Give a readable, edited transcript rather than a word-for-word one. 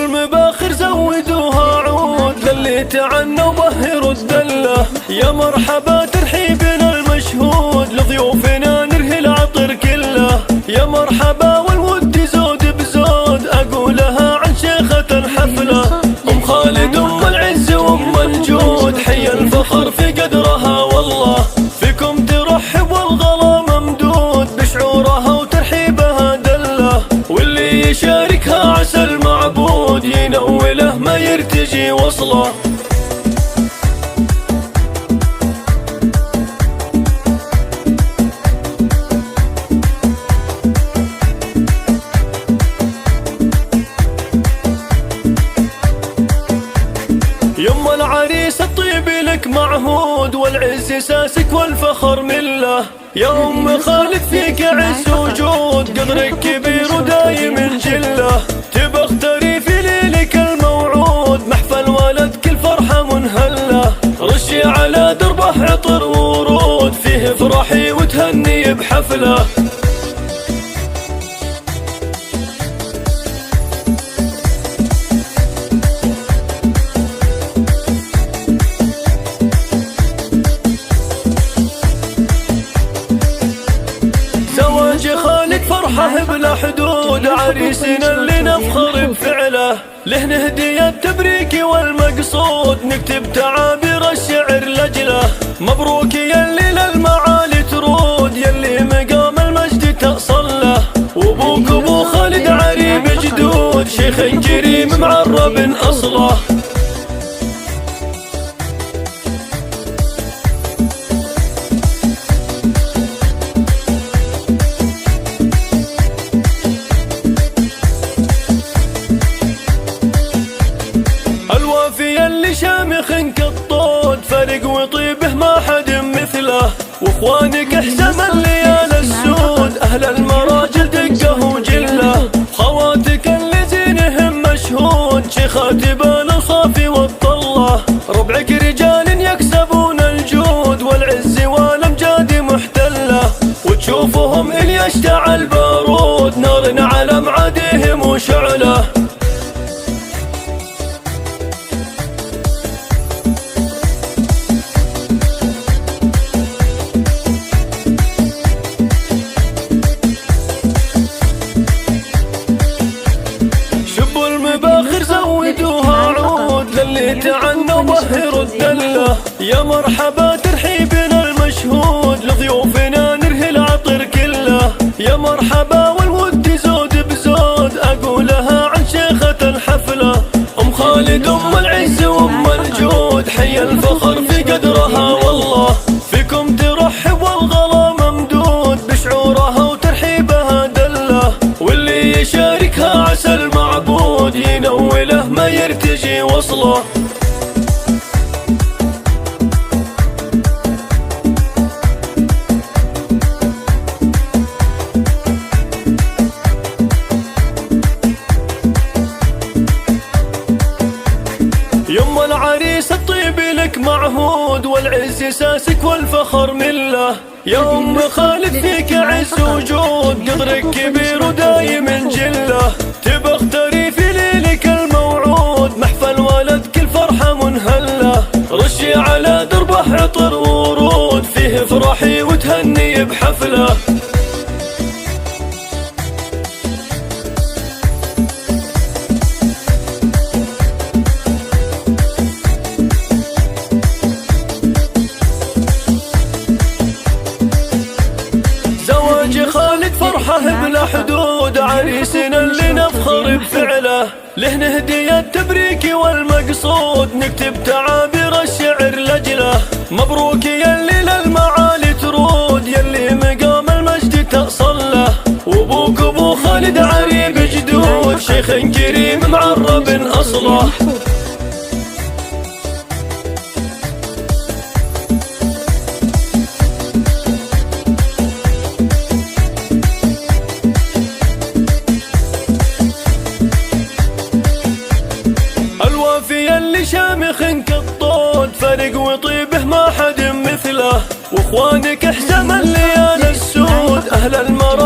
المباخر زودوها عود للي تعنى وبهروا الدله. يا مرحبا ترحيبنا المشهود لضيوفنا نرهي العطر كله. يا مرحبا والود زود بزود اقولها عن شيخة الحفله. ام خالد ام العز وام الجود حي الفخر في قدرها والله. فيكم ترحب والغلا ممدود بشعورها وترحيبها دله. واللي يشاركها عسى المعبود ينوله ما يرتجي وصله. يما العريس الطيب لك معهود والعز ساسك والفخر مله. يا ام خالد فيك عز وجود قدرك كبير ودايم جله. تبى اختاري في ليلك الموعود محفل ولد كل فرحه منهله. رشي على دربه عطر ورود فيه افرحي وتهني بحفله. زواج خالد فرحه بلا حدود عريسنا اللي نفخر بفعله. له نهدي التبريك والمقصود نكتب تعابير الشعر لجله. مبروك يلي للمعالي ترود يلي مقام المجد تأصل له. وابوك ابو خالد عريب جدود شيخ كريم معرب اصله. الوافي اللي شامخ كالطود فرق وطيبه ما حد مثله. واخوانك احسم الليال السود اهل المراجل دقه وجله. خواتك اللي زينهم مشهود شيخات بال صافي والطله. ربعك رجال يكسبون الجود والعز والامجاد محتله. وتشوفهم اللي يشتعل بارود نار على معاديهم وشعله. المباخر زودوها عود للي تعنى وبهروا الدله. يا مرحبا ترحيبنا المشهود لضيوفنا نرهي العطر كله. يا مرحبا والود زود بزود اقولها عن شيخة الحفله. ام خالد ام العز وام الجود حي الفخر في قدرها والله. فيكم ترحب والغلا ممدود بشعورها وترحيبها دله. واللي يشاركها عسى المعبود ينوله ما يرتجي وصله. يما العريس الطيب لك معهود والعز ساسك والفخر مله. يا ام خالد فيك عز وجود قدرك كبير ودايم جله. تبى اختاري في ليلك الموعود محفل ولد كل فرحه منهله. رشي على دربه عطر ورود فيه افرحي وتهني بحفله. زواج خالد فرحه بلا حدود عريسنا اللي نفخر بفعله. له نهدي التبريك والمقصود نكتب تعابير الشعر لجله. مبروك يلي للمعالي ترود يلي مقام المجد تأصل له. وابوك ابو خالد عريب جدود شيخ كريم معرب اصله. الوافي اللي شامخ كالطود فرق وطيبه ما حد مثله. واخوانك احسم الليال السود اهل المرض